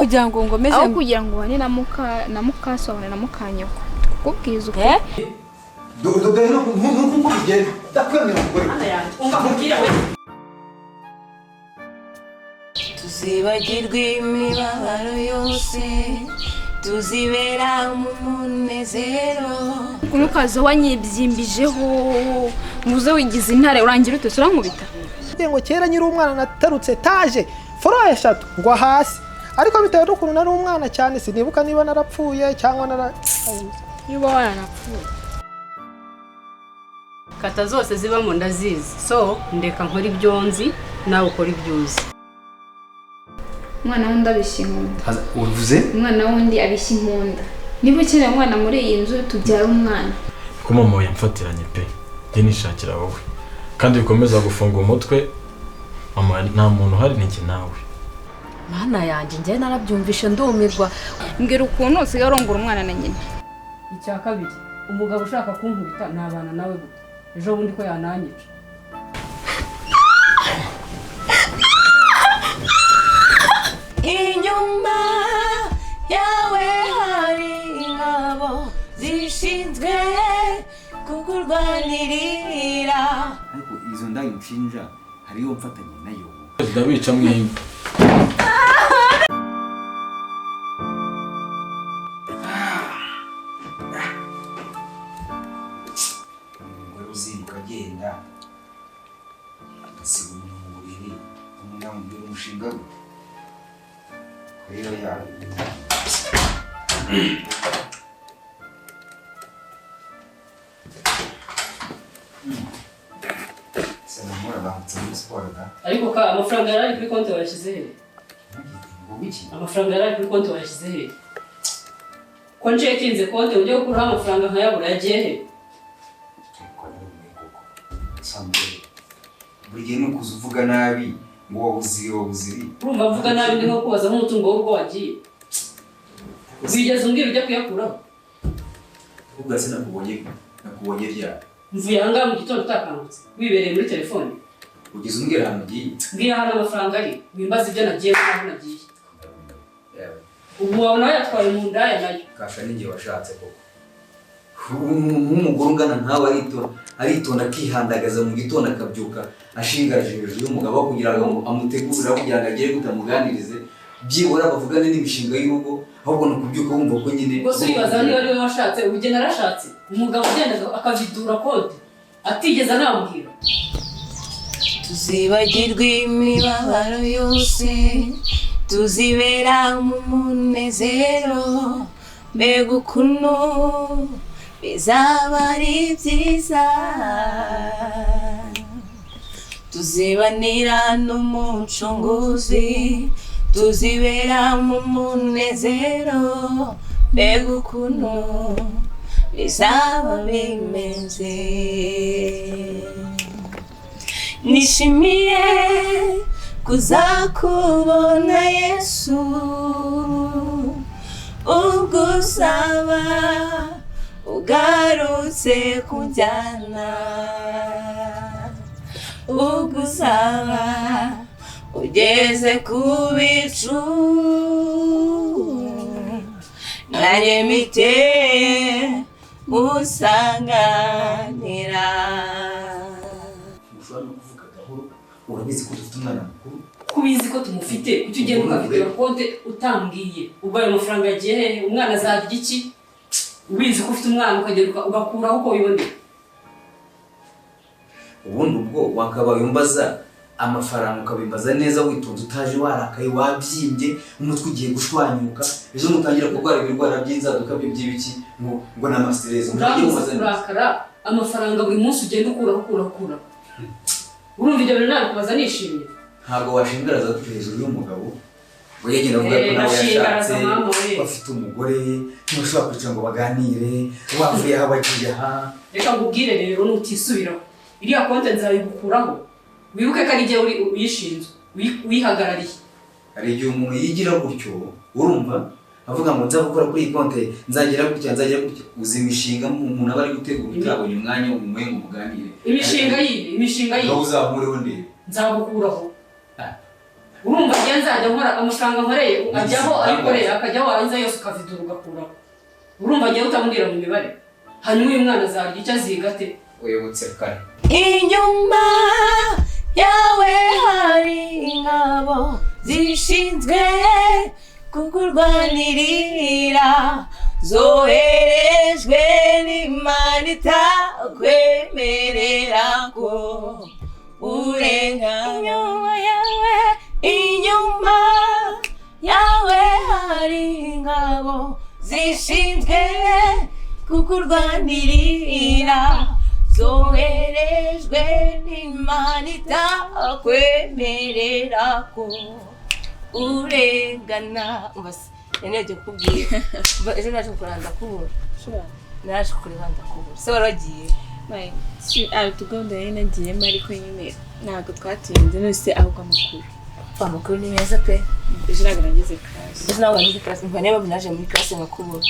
kugira ngo ngomeze aho kugira ngo ubane na mukasobane na mukanyoko kubwiza uko dore no kugenda ndakwemera umugore umva mubwira we tuzibagirwa imibabaro yose tuzibera mu munezero umukazi wanyibyimbyijeho muze wigize intare urangira ute urankubita ngo kera nyiri umwana natarutse taje foro 3 ngo hasi ariko bitewe n'ukuntu nari umwana cyane sinibuka niba narapfuye cyangwa niba waranapfuye kata zose ziba mu ndazizi so ndeka nkora ibyonzi nawe ukora ibyuzi umwana wundi abishinkunda uvuze umwana wundi abishinkunda niba ukeneye umwana muri iyi nzu tubyara umwana ko mama yamfatiranye pe njye nishakira wowe kandi bikomeza gufunga umutwe mama nta muntu hari n'iki nawe mana yanjye njye narabyumvishe ndumirwa mbwira ukuntu usigaye urongora umwana na nyina icya kabiri umugabo ushaka kunkubita nabana nawe gute ejo bundi ko yananyica inyuma yawe hari ingabo zishinzwe kukurwanirira ariko izo ndayi nshinja hariyo mfatanye nayo ndabica mwimba umugore uziruka agenda agasiga umuntu mu buriri umuntu yamubwira umushinga we rero yawe ariko ka amafaranga yari kuri konti wayashyize he amafaranga yari kuri konti wayashyize he ko ncekinze konti ujye gukuraho amafaranga nkayabura yagiye he buri gihe nukuza uvuga nabi ngo wabuziri urumva mvuga nabi ndi nko kubaza nk'umutungo w'ubwo wagiye wigeze umbwira ujya kuyakuraho ubwo se nakubonye ryari mvuye ahangaha mu gitondo utakangutse wibereye muri telefone ugeze umbwira ahantu ugiye mbwira ahantu amafaranga ari wimbaza ibyo nagiye n'aho nagiye ubu wawe nawe yatwaye mu ndaya nayo kasha ninjye washatse koko nk'umugore ungana nkawe aritonda akihandagaza mu gitondo akabyuka ashingaje hejuru y'umugabo kugira ngo amutegurire kugira ngo agere gutamuganirize byibura bavugane n'imishinga y'urugo ahubwo no kubyuka wumva ko nyine ubwo se wibaza niba ariwe washatse ubugeni arashatse umugabo ugenda akavidura kode atigeze anambwira tuzibagirwa imibabaro yose tuzibera mu munezero mbega ukuntu bizaba ari byiza tuzibanira n'umucunguzi tuzibera mu munezero mbega ukuntu bizaba bimeze nishimiye kuzakubona Yesu ubwo uzaba ugarutse kunjyana ubwo uzaba ugeze ku bicu naremite musanganira urabizi ko dufite umwana mukuru kubizi ko tumufite kuki ugenda ukafite konte utambwiye ubwo ayo mafaranga yagiye hehe umwana azarya iki ubizi ko ufite umwana ukagenda ugakuraho uko wiboneye ubundi ubwo wakabaye umbaza amafaranga ukabimbaza neza witonze utaje warakaye wabyimbye umutwe ugiye gushwanyuka ejo mutangira kurwara ibirwara by'inzaduka by'ibiki ngo na mastereze urakara amafaranga buri munsi ugenda ukura urumva ibyo bintu nakubaza nishimye ntabwo washingaraza hejuru y'umugabo ngo yegera avuga ko nawe yashatse bafite umugore ntibashobora kwicara ngo baganire wavuye aho bagiye aha reka ngubwire rero nutisubiraho iriya konti nzayigukuraho wibuke ko ari igihe uyishinzwe wihagarariye hari igihe umuntu yigira gutyo urumva avuga ngo nza gukora kuri iyi konti nzagira gutya uzi imishinga umuntu aba ari gutegura utabonye umwanya umuhe ngo muganire imishinga yihe aho uzamureho ndebe nzagukuraho urumva njye nzajya nkora amafaranga nkoreye ajyaho ayikoreye akajyaho warangiza yose ukavidura ugakuraho urumva njye utamubwira mu mibare hanyuma uyu mwana azarya icyo aziga ate uyobotse kare inyuma yawe hari ingabo zishinzwe kukurwanirira zoherejwe n'Imana itakwemerera ko urenganya inyuma yawe hari ingabo zishinzwe kukurwanirira zoherejwe n'Imana itakwemerera ko urengana ubase yaneje kubwira ejo naje kuranda kubura naje kuranda kubura se waragiye tugomba rero nagiyemo ariko nyine ntabwo twatinze nose ahubwo amakuru ni meza pe ejo ntabwo nagize class ejo ntabwo nagize class mva niba naje muri class nkakubura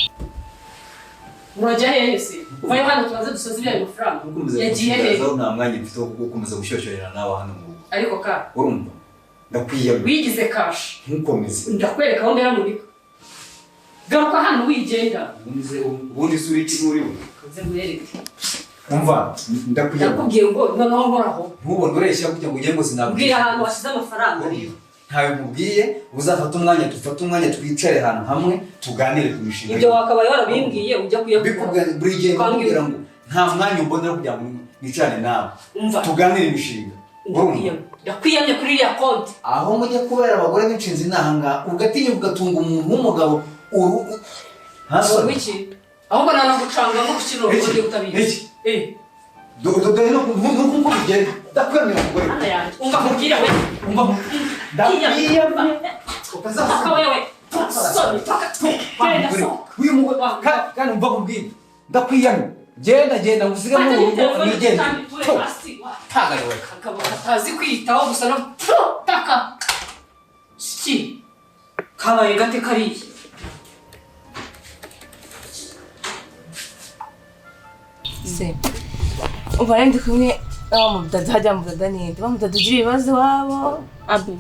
murajya hehe se uvayo hano tubaze dusoze ibyaye amafaranga yagiye hehe nta mwanya mfite wo gukomeza gushyoshyorera nawe hano mu rugo ariko ka urumva ndakwiyamye wigize kashi ntukomeze ndakwereka aho mbera murika garuka hano wigenda ubundi sura iki uri we kaze ngwereke umva ndakwiyamye nakubwiye ngo noneho nkoraho ntubone ureshya kugira ngo ugende ngo sinabwira mbwira ahantu washyize amafaranga ntawe nkubwiye uzafata umwanya dufate umwanya twicare ahantu hamwe tuganire ku mishinga ibyo wakabaye warabimbwiye ujya kuyakora buri gihe nkubwira ngo nta mwanya umbonera kugira ngo nicane nawe tuganire imishinga ndakwiyamye kuri iriya konti aho mujya kubera abagore b'inshinzi n'ahangaha ugatinya ugatunga umuntu w'umugabo wiki ahubwo nanagucanga nko ku kino ubundi utabizi dore nuko bigenda ndakwiyamye umugore umva nkubwire we ndakwiyamye paka wewe soni paka genda so uyu mugore kandi umva nkubwire ndakwiyamye genda ngusiga mu rugo nigende tagariwe atazi kwiyitaho gusa no taka ki kabaye gate kariye se uva ndi kumwe n'abamudada hajya mudada ninde bamudada ugira ibibazo wabo abu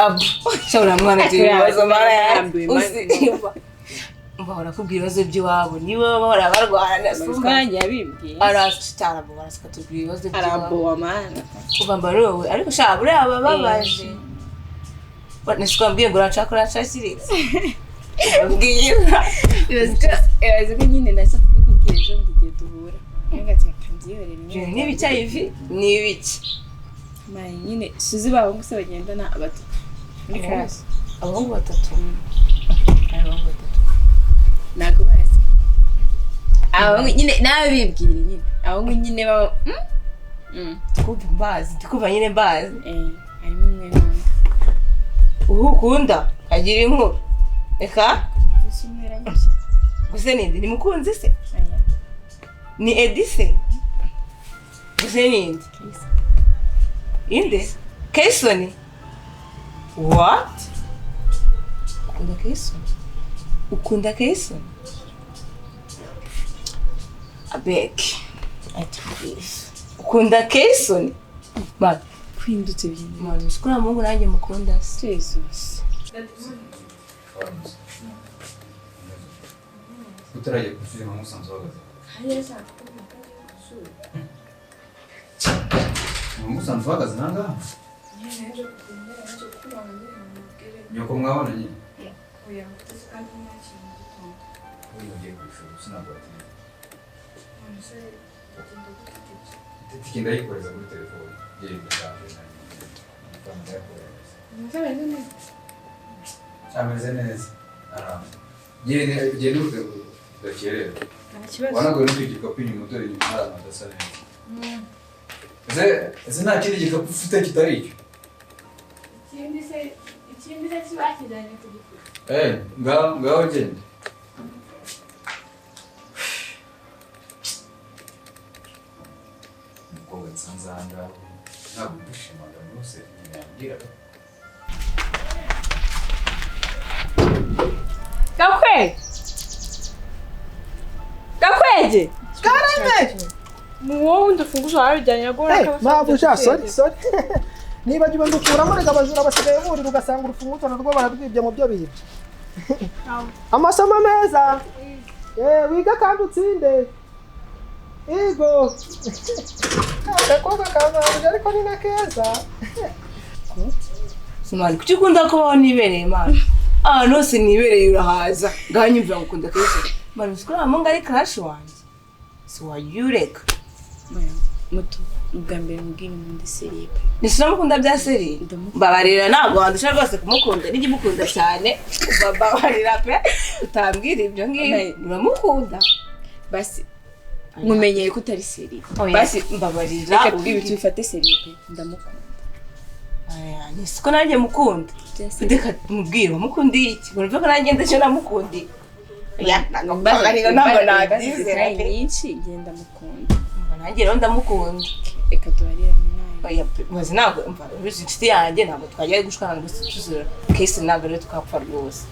abu shobora mwana ugira ibibazo mara yanjye umva barakubwira ibibazo by'iwabo niba bahora barwana twanjye yabimbwiye arasitara bo barasika tubwira ibibazo by'iwabo arabowa mana uva mbarowe ariko sha buri aba babaje nisikwambwiye ngo uracakora cakiriza ubwira ibibazo ko nyine nashaka kubikubwira ejo ndigiye duhura ngati kangiyorera n'ibica ivi n'ibiki mayi nyine suzi babo ngo se bagendana abato muri class abahungu batatu ntabwo bazi abahungu nyine nawe bibwira nyine abahungu nyine baba tukumva nyine mbazi harimo umwe n'undi ukunda agira inkuru reka gusa ninde ni mukunzi se ni Edise gusa ninde inde Kaysoni what ukunda Kaysoni abek ukunda Kaysoni ba kwindutse byinshi mwana sikura mungu nanjye mukunda Jesus utaraje kufika musanze wagaze musanze wagaze nanga nyoko mwabona nyine ugiye kwishura sinagwati tiki ndayikoreza kuri telefone yego ameze neza genda udakerera wanagoye n'icyo gikapu inyuma dore inyuma hari ahantu hadasa neza ese nta kindi gikapu ufite kitari icyo ikindi se kibakijyanye ku gifu ngaho genda umukobwa nsanze aha ngaho ntabwo ndishimaga rwose ntiyambwiraga Gakwege karame ni wowe wundi ufunguzo wabijyanye agora mabuja sorry nibagiwe ndukuramo reka abajura basigaye burira ugasanga urufunguzo narwo bararwibye mu byo bibye. Amasomo meza. Wiga kandi utsinde. Ego. Agakobwa kazanje ariko ni na keza. Simani kuki ukunda kubaho nibereye Mana? Nose nibereye urahaza. Nganyumvira ngukunda keza. Mani usikora munga ari crush wanje. So wayureka. Muto ubwa mbere mbwira muri serie pe. Nisinamukunda bya serie. Mbabarira ntabwo wandusha rwose kumukunda n'igimukunda cyane. Mbabarira pe. Utambwira ibyo ngiye. Uramukunda. Basi mumenyeye ko utari serie. Basi mbabarira ibi tubifate serie pe. Ndamukunda. Nisiko nanjye mukunda. Ndeka mubwira mukunda iki? Urumva ko nanjye ndacyo namukundi. Mbabarira ntabwo nabyizera nyinshi ngenda mukunda. Nanjye rero ndamukunda. Reka tubarira nawe. Maze ntabwo mva inshuti yanjye ntabwo twagiye gushwana gusa tuzura kese ntabwo rero tukapfa rwose.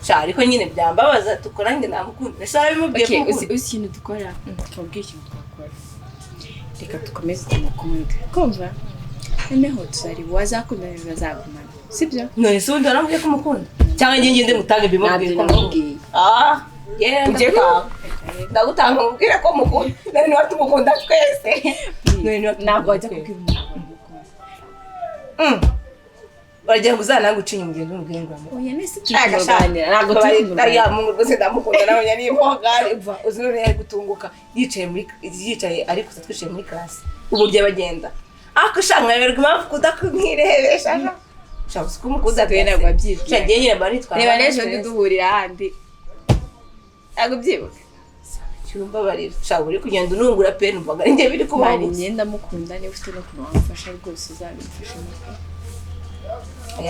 Ariko nyine byambabaza tukora njye namukunda. Nashaka bimubwiye ko uzi ikintu dukora. Twabwiye ikintu twakora. Reka dukomeze tumukunde. Kumva? Noneho tuzari wazakundana bazagumana. Sibyo? None se undi waramubwiye ko mukunda? Cyangwa njye ngende mutange bimubwiye ko mukunda. Yenda ndagutanga mubwire ko mukunda. None niba tumukunda twese. Ntabwo wajya kubwira umuntu ukunda. Bagira ngo uzana gucinya umugenzi w'umugengwamo. Oya nese tuganira ntabwo turi mu rwose ndamukunda nawe yari impogare va uzuri yari gutunguka yicaye ariko twishiye muri class uburyo bagenda akashanga yerwa impamvu kudakumwirebesha shaka kumukunda twena gwabyibye cyagiye nyine bari twara reba nejo nduhurira handi ago byibuka cyumba bari shaka uri kugenda unungura pe numvaga njye biri kubaho imyenda mukunda niba ufite no kumufasha rwose uzabifasha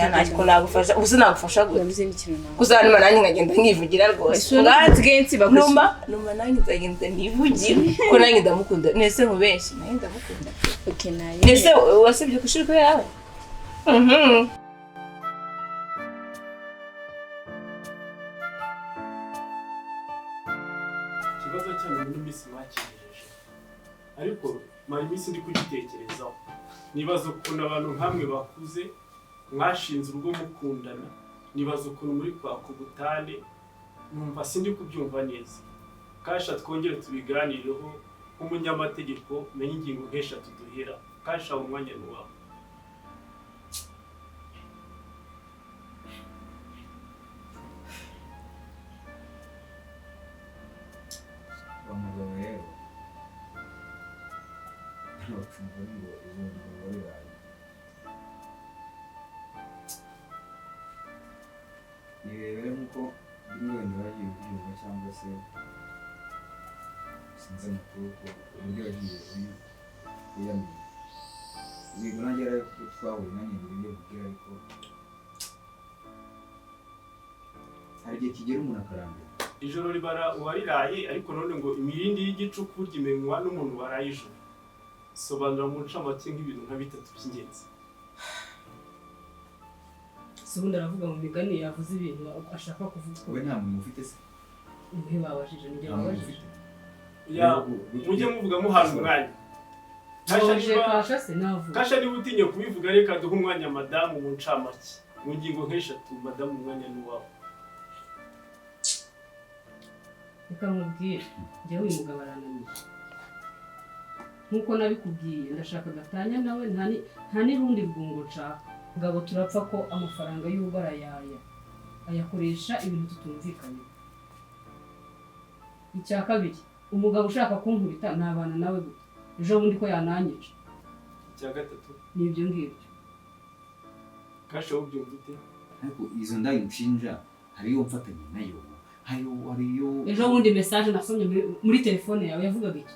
ntacyo nagufasha ubuze nagufasha gute nabize n'ikintu nawe kuzanuma nanjye nkagenda nkivugira rwose ngatwensi numa nanjye nzagenda nivugira ko nanjye ndamukunda nese mu benshi nanjye ndamukunda okay naye nese wasibye kushiriko yawe ikibazo cyane muri misi mwakigejeje ariko mari misi ndi kugitekerezaho nibaza ukuntu abantu nkamwe bakuze mwashinze urugo mukundana nibaza ukuntu muri kwaka ubutane numva sindi kubyumva neza kasha twongere tubiganireho nk'umunyamategeko menye ingingo nk'eshatu duhera kasha umwanya n'uwawe umugabo rero ntabwo ngo izo ngabo birayi nirebere nk'uko buri wenda yagiye kubyumva cyangwa se sinzi amakuru ko uburyo yagiye uyamenya ibintu nanjye rero ko twahuye nanjye ngo ibyo kubwira ariko hari igihe kigera umuntu akarambira ijoro ribara uwariraye ariko none ngo imirindi y'igicuku ry'imenywa n'umuntu waraye ijoro sobanura mu ncamake nk'ibintu nka bitatu by'ingenzi ubundi aravuga mu migani yavuze ibintu ashaka kuvuga wowe nta muntu ufite se niwe babajije nijye babajije mujye muvuga muhaza umwanya kasha niba utinye kubivuga reka duhe umwanya madamu mu ncamake mu ngingo nk'eshatu madamu umwanya n'uwawe reka mubwire njyewe uyu mugabo arananiye nk'uko nabikubwiye ndashaka gatanya nawe nta n'urundi rwungo nshaka mugabo turapfa ko amafaranga y'urugo arayaya ayakoresha ibintu tutumvikanye icya kabiri umugabo ushaka kunkubita nabana nawe gute ejo bundi ko yananyica icya gatatu ni ibyo ngibyo kasha ubyumva ute ariko izo ndayi nshinja hariyo mfatanye nayo hariyo ejo bundi message nasomye muri telefone yawe yavugaga iki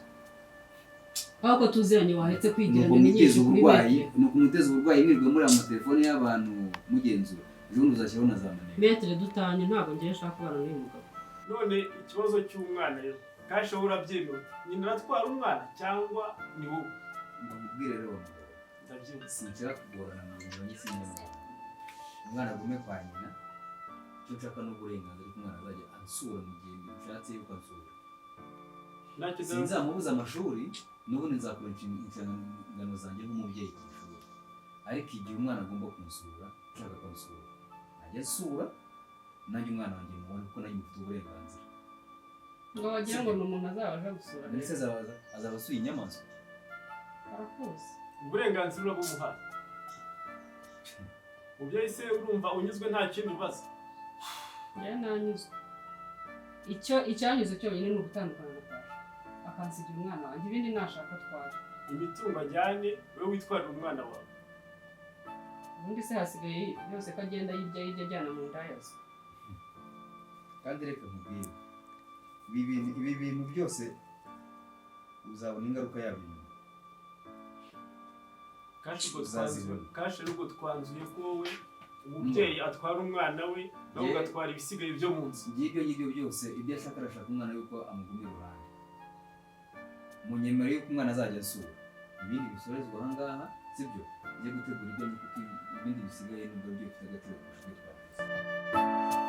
ahubwo tuziranye wahetse kwigira n'inyinshi kuri uburwayi nuko muteze uburwayi mwirwe muri amatelefone y'abantu mugenzura ejo bundi uzashyiraho na za maneko metre dutanye ntabwo ngiye nshaka kubana n'uyu mugabo none ikibazo cy'umwana rero kasha urabyemera nyina aratwara umwana cyangwa ni wowe ndamubwire rero umugabo ndabyemera sinshaka kugorana mu bintu by'isinyama umwana agume kwa nyina cyo nshaka n'uburenganzira ko umwana azajya ansura mu gihe mbishatse yuko ansura sinzamubuza amashuri n'ubundi nzakora inshingano zanjye nk'umubyeyi ku ishuri ariko igihe umwana agomba kumusura ushaka kumusura ajya asura nanjye umwana wanjye mubona kuko nanjye mufite uburenganzira ngo wagira ngo ni umuntu azaba aje gusura ndetse azaba asuye inyamaswa arakuzi uburenganzira urabumuha mubyeyi se urumva unyuzwe nta kindi ubaza njyewe nanyuzwe icyanyuze cyonyine ni ugutandukana na Pasha akansigira umwana wanjye ibindi nashaka twaje imitungo ajyane wowe witwarira umwana wawe ubundi se hasigaye yose ko agenda yirya ajyana mu nda yose kandi reka nkubwire ibi bintu byose uzabona ingaruka yabyo kashi ubwo twanzuye ko wowe umubyeyi atwara umwana we nawe ugatwara ibisigaye byo mu nzu ngibyo byose ibyo ashaka arashaka umwana yuko amugumira uruhande munyemere yuko umwana azajya asura ibindi bisorezwa aha ngaha sibyo ujye gutegura ibyo kuko ibindi bisigaye nibwo byo bifite agaciro kurusha ibyo twavuze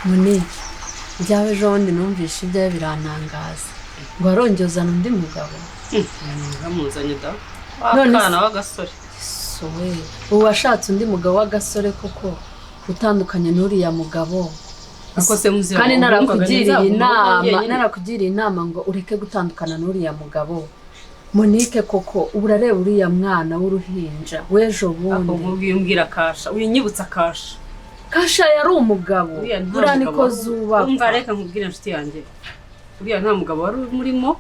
Muni byawe jondi numvishe ibyawe birantangaza ngo warongezana undi mugabo bamuzanye da akana w'agasore sowe ubu washatse undi mugabo w'agasore koko utandukanye n'uriya mugabo kandi narakugiriye inama ngo ureke gutandukana n'uriya mugabo Monique koko ubu urareba uriya mwana w'uruhinja w'ejo bundi akubwiye umbwira Kasha winyibutsa Kasha yari umugabo uriya niko zubaka umva reka nkubwire inshuti yanjye uriya nta mugabo wari urimo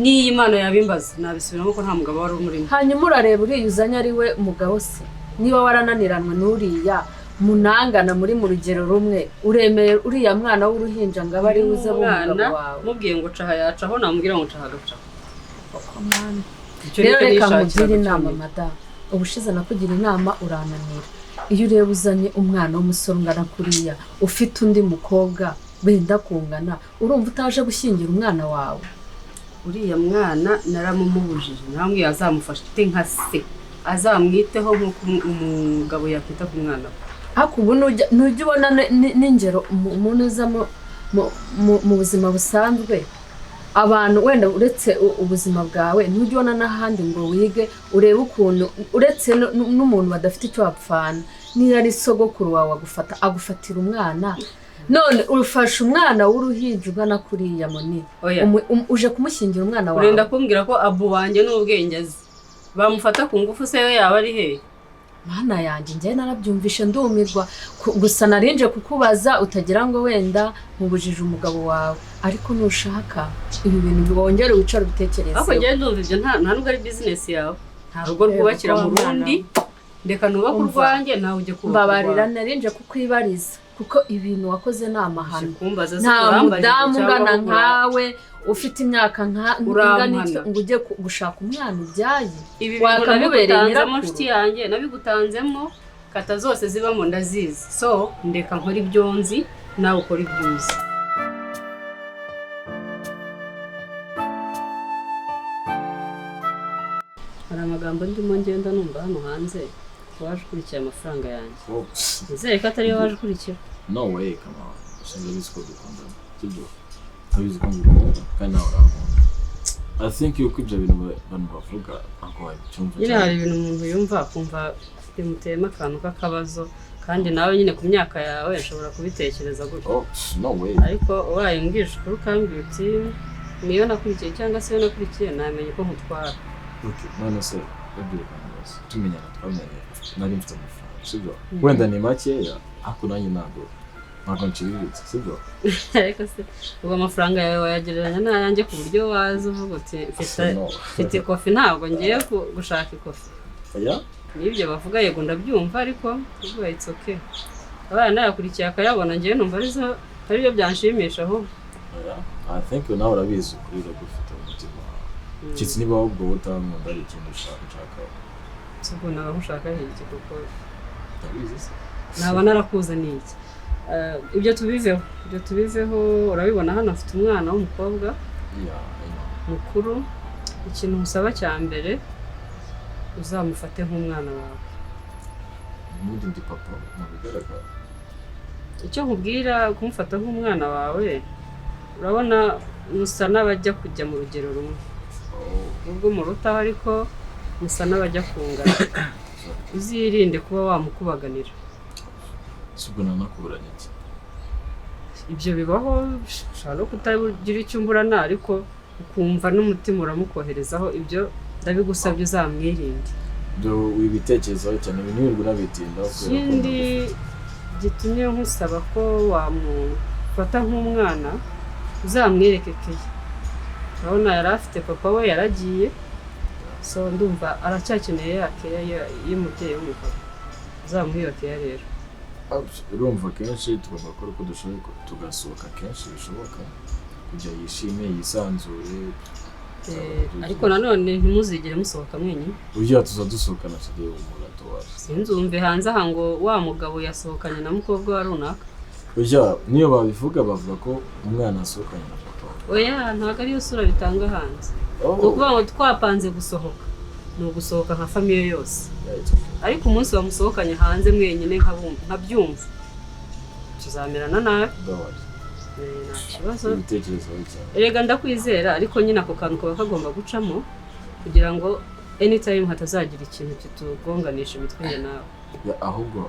n'iyi Imana yabimbaza nabisubiramo ko nta mugabo wari umurimo hanyuma urareba uriya uzanye ari we mugabo se niba warananiranwa n'uriya munangana muri mu rugero rumwe uremeye uriya mwana w'uruhinja ngo abe ari uze b'umugabo wawe mubwiye ngo caha yacaho namubwira ngo caha agacaho rero reka nkugire inama madamu ubushize nakugira inama urananira iyo ureba uzanye umwana w'umusore ungana kuriya ufite undi mukobwa benda kungana urumva utaje gushyingira umwana wawe uriya mwana naramumubujije namwe azamufasha nka se azamwiteho nk'uko umugabo yakwita ku mwana we ariko ubu nujya ubona n'ingero umuntu uza mu buzima busanzwe abantu wenda uretse ubuzima bwawe ntujya ubona n'ahandi ngo wige urebe ukuntu uretse n'umuntu badafite icyo bapfana niyo ari sogokuru wawe agufatira umwana none ufashe umwana w'uruhinja ugana kuriya Moni uje kumushyingira umwana wawe urenda kumbwira ko abu wanjye n'ubwenge azi bamufata ku ngufu se we yaba ari hehe Mana yanjye njye narabyumvishe ndumirwa gusa narinje kukubaza utagira ngo wenda mubujije umugabo wawe ariko nushaka ibi bintu bwongere wicare ubitekereze ariko njye ndumva ibyo nta nubwo ari business yawe nta rugo rwubakira mu rundi ndeka nubaka urwanjye nawe ujye kubaka mbabarira narinje kukwibariza kuko ibintu wakoze ni amahano nta mudamu ungana nkawe ufite imyaka ingana ngo ujye gushaka umwana ubyaye wakamubereye nyirakuru nshuti yanjye nabigutanzemo kata zose zibamo ndazizi so ndeka nkora ibyo nzi nawe ukora ibyo uzi hari amagambo ndimo ngenda numva hano hanze waje ukurikiye amafaranga yanjye nizere ko atari yo waje ukurikira no way come on sinzi ko dukundana sibyo abizi ko ngukunda kandi nawe urankunda I think yuko ibyo bintu abantu bavuga ako wabyumva nyine hari ibintu umuntu yumva akumva bimuteyemo akantu k'akabazo kandi nawe nyine ku myaka yawe ushobora kubitekereza gutyo no way ariko ubaye mbwije ukuri ukambwira uti niyo nakurikiye cyangwa se iyo nakurikiye namenye ko nkutwara none se tumenyana twamenye nari mfite amafaranga sibyo wenda ni makeya ariko nanjye ntabwo nciriritse sibyo ariko se ubwo amafaranga yawe wayagereranya n'ayanjye ku buryo waza uvuga uti mfite ikofi ntabwo ngiye gushaka ikofi n'ibyo bavuga yego ndabyumva ariko uvuga it's okay abana nayakurikiye akayabona ngiye numva ari byo byanshimisha ahubwo I think nawe urabizi ukuri uragufite umutima kitsi niba ahubwo utankunda ari ikintu ushaka ubwo nawe ushaka iki kuko utabizi se naba narakuzaniye iki ibyo tubiveho urabibona hano afite umwana w'umukobwa mukuru ikintu usaba cya mbere uzamufate nk'umwana wawe n'undi ndi papa mu bigaragara icyo nkubwira kumufata nk'umwana wawe urabona musa n'abajya kujya mu rugero rumwe ubwo murutaho ariko musa n'abajya kungana uzirinde kuba wamukubaganira sibwo nanakuburanye iki ibyo bibaho ushobora no kutagira icyo umburana ariko ukumva n'umutima uramukoherezaho ibyo ndabigusabye uzamwirinde ibyo wibitekerezaho cyane ibintu wirirwa unabitindaho ikindi gitumye nkusaba ko wamufata nk'umwana uzamwereke keya urabona yari afite papa we yaragiye so ndumva aracyakeneye ya keya y'umubyeyi w'umugabo uzamuha iyo keya rero urumva kenshi tugomba gukora uko dushoboye tugasohoka kenshi bishoboka kugira yishime yisanzure ariko nanone ntimuzigere musohoka mwenyine burya tuzadusohokana tugiye mu ratuwari sinzumve hanze aha ngo wa mugabo yasohokanye na mukobwa wa runaka burya niyo babivuga bavuga ko umwana asohokanye na papa oya ntabwo ariyo sura bitanga hanze ni ukuvuga ngo twapanze gusohoka ni ugusohoka nka famiye yose ariko umunsi bamusohokanye hanze mwenyine nkabyumva tuzamerana nabi nta kibazo erega ndakwizera ariko nyine ako kantu kaba kagomba gucamo kugira ngo anytime hatazagira ikintu kitugonganisha imitwe ye nawe ahubwo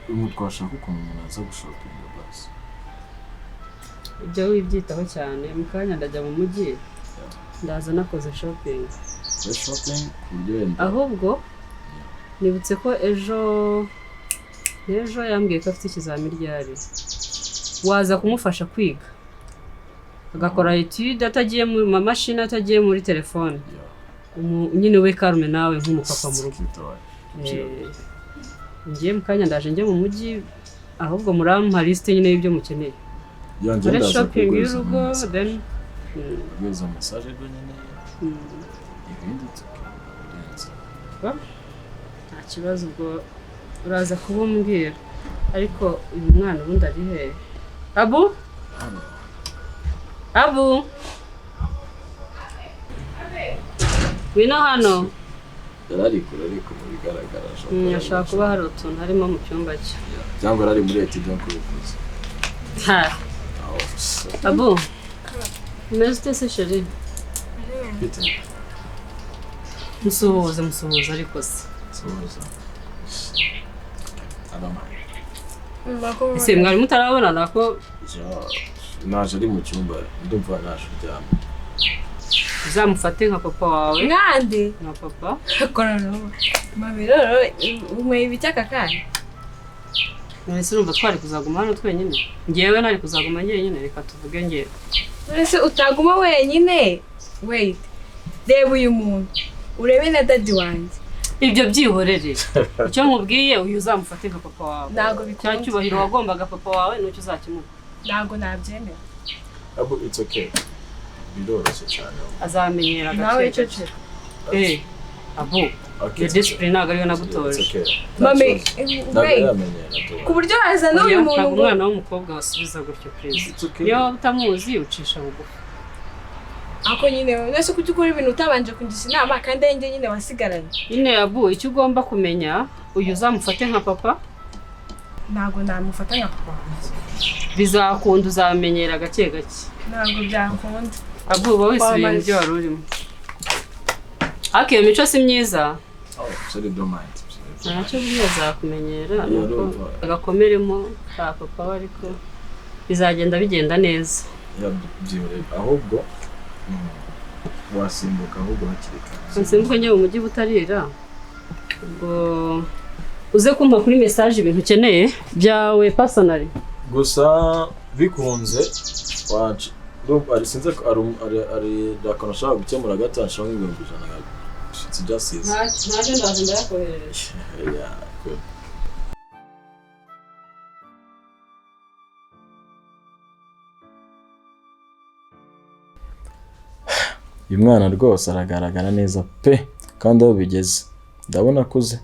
umuntu twashaka ukuntu umuntu aza gushopinga basi ibyo wibyitaho cyane mu kanya ndajya mu mujyi ndaza nakoze shopping ku buryo wenda ahubwo nibutse ko ejo yambwiye ko afite ikizamini ryari waza kumufasha kwiga agakora etude atagiye mu mamashini atagiye muri telefone nyine we Carmen nawe nk'umupapa mu rugo ngiye mu kanya ndaje njye mu mujyi ahubwo murampa liste nyine y'ibyo mukeneye yanjye shopping y'urugo then Geza message nyine ibindi tukarenza nta kibazo ubwo uraza kuba umbwira ariko uyu mwana ubundi ari hehe Abu wino hano yarari kure ariko mu bigaragara ashaka kuba hari utuntu harimo mu cyumba cye cyangwa ari muri etude yo kubivuza Abu umeze ute se chérie musuhuze ariko se ese mwari mutarabonana ko naje ari mu cyumba ndumva naje uryamye uzamufate nka papa wawe Ngande nka papa korano mabiroro umwe ibitaka kandi nese urumva twari kuzaguma hano twenyine ngewe nari kuzaguma njyenyine reka tuvuge ngewe nese utaguma wenyine wait reba uyu muntu urebe na dadi wanjye ibyo byihorere icyo nkubwiye uyu uzamufate nka papa wawe ntago bikora cyubahiro wagombaga papa wawe nucyo uzakimura ntago nabyemera Abu it's okay biroroshye cyane azamenyera nawe gake Abu okay discipline ntabwo ariyo nagutoje mame ku buryo azana uyu muntu ngo umwana w'umukobwa wasubiza gutyo please iyo utamuzi ucisha bugufi ako nyine nese kuko ukora ibintu utabanje kungisha inama kandi yenge nyine wasigaranye nyine Abu icyo ugomba kumenya uyu uzamufate nka papa ntago namufata nka papa bizakunda uzamenyera gake ntago byakunda Abu wowe wisubiye mu byo wari urimo iyo mico si myiza sorry don't mind ntacyo buriya azakumenyera nuko agakomeremo ka papa we ariko bizagenda bigenda neza ahubwo wasimbuka ahubwo hakiri kare nsimbuke njye mu mujyi butarira ubwo uze kumpa kuri message ibintu ukeneye byawe personally gusa bikunze wacu ari sinze ari dakona shaka gukemura gatanu nk'ibihumbi 100 it's just is ntaje ndaje ndayakoherereje yeah good uyu mwana rwose aragaragara neza pe kandi aho bigeze ndabona akuze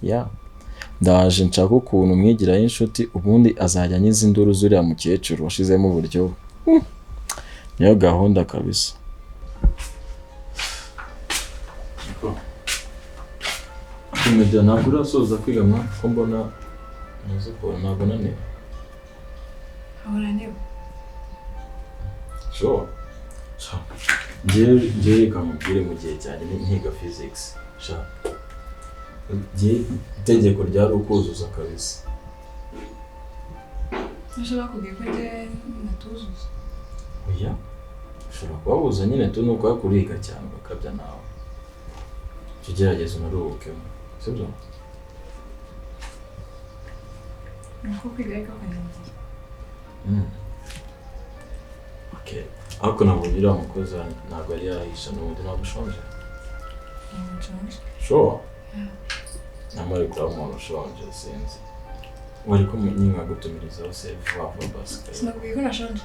ya ndaje nshaka ukuntu mwigiraho inshuti ubundi azajya anyiza induru zuriya mukecuru washizemo uburyo niyo gahunda kabisa Medya ntabwo urasoza kwiga mwa ko mbona ntuzi ko ntabwo naniwe. Unaniwe? Sure. Njye reka mubwire mu gihe cyane nkiga physics. Sha. Itegeko ryari ukuzuza kabisa. Nashobora kubwira ko njye natuzuza. Oya. Ushobora kubabuza nyine tu nuko yakuriga cyane bakabya nawe. Tugerageza unaruhukemo. Sibyo? Nuko kwiga ariko kwanjye. Okay. Ariko ntabwo uriya mukozi ntabwo yari yarahisha n'ubundi ntabwo ushonje. Sure. Namara kuri umuntu ushonje sinzi. Wari ko nyinga gutumirizaho serve vuba basi. Sinakubwiye ko nashonje.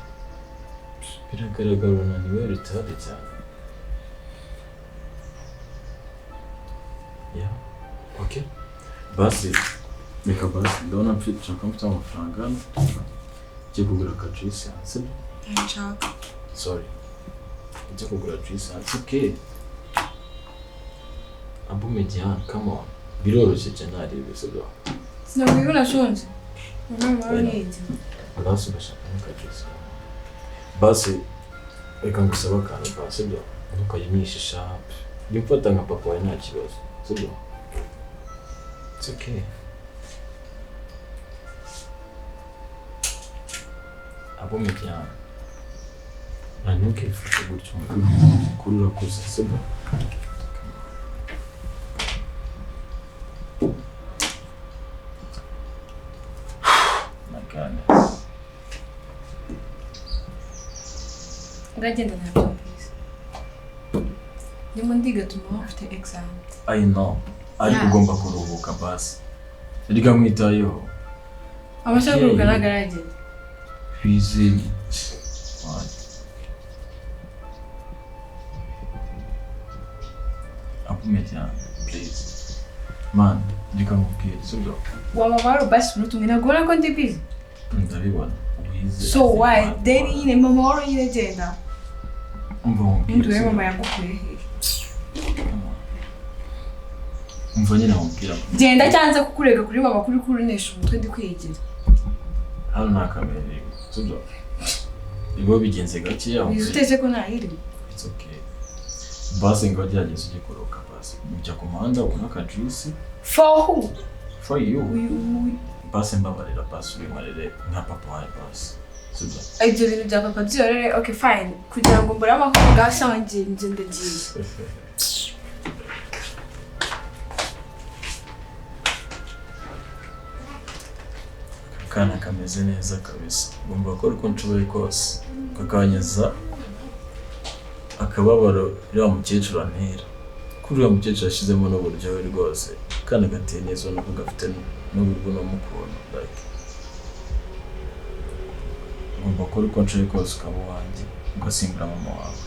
Biragaragara unaniwe ritade cyane. Yeah. Okay. Basi reka basi ndabona nshaka mfite amafaranga njye kugura akajuice sibyo? Nshaka. Sorry. Njye kugura juice it's okay. Abu Median, come on. Biroroshye cyane ari bisibyo. Sinakubwiye ko nashonje. Mama niyiti. Basi bashaka akajuice. Basi reka ngusaba akantu basi sibyo? Ntukayimishisha. Njye mfata nka papa wawe nta kibazo. Sibyo? It's okay. Abu Median. Ntukifashe gutyo kuri urakoze sibyo? My goodness. Uragenda ntabyo mbizi. Ndimo ndigatuma ufite exam. I know. Ariko ugomba kuruhuka basi. Reka mwitayeho. Amashaka kugaragara agenda. Busy. What? Abu Median, please. Man, reka mubwire sibyo? Wamabaro basi urutumwe nagora ko ndi busy. Ndabibona. Wize. So why? Daily nyine mama waro nyine genda. Nduwe mama Umva yagukuye he. nyine mubwira. Genda cyanze kukurega kuri mama kuri kurunesha umutwe ndi kwigira. Hano nakamereye. Sibyo? Ibo bigenze gake yaho. Wizuteze ko ntahiri. It's okay. Basi ngo gerageza ujye kuruhuka basi. Ujya ku muhanda ubona ka juice. For who? For you. Basi mbabarira basi ubimarire nka papa wawe basi. Sibyo? Ibyo bintu bya papa byorere okay fine kugira ngo mbure amakuru gasangiye nje ndagiye. Kana kameze neza kabisa. Ngomba gukora uko nshoboye kose kakanyeza akababaro uriya mukecuru antera. Kuri uriya mukecuru yashyizemo n'uburyohe rwose kandi agateye neza nuko gafite n'uburyo n'umukono like. Ngomba gukora uko nshoboye kose ukaba wanjye ugasimbura mama wawe.